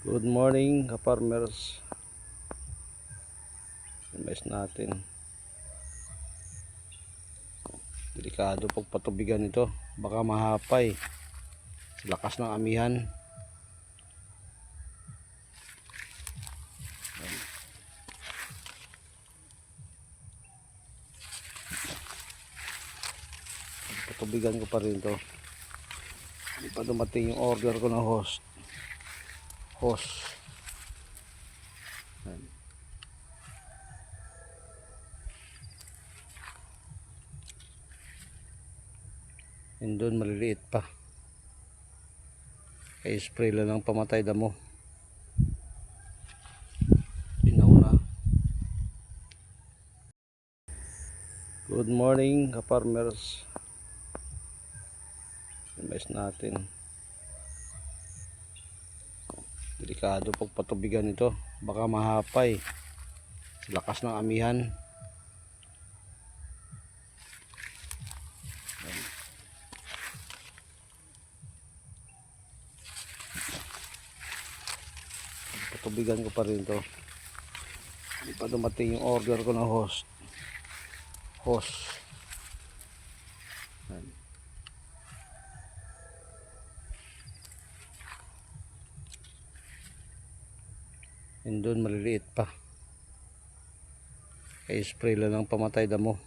Good morning ka-farmers. Mais natin. Delikado pag patubigan ito. Baka mahapay. Lakas ng amihan. Patubigan ko pa rin ito. Hindi pa dumating yung order ko na hose. And doon maliliit pa. Kaya spray lang ng pamatay damo. Inauna. Good morning ka-farmers. Mais natin. Delikado pag patubigan ito. Baka mahapay. Lakas ng amihan. Patubigan ko pa rin ito. Hindi pa dumating yung order ko na hose. And doon maliliit pa. Kaya spray lang ng pamatay damo.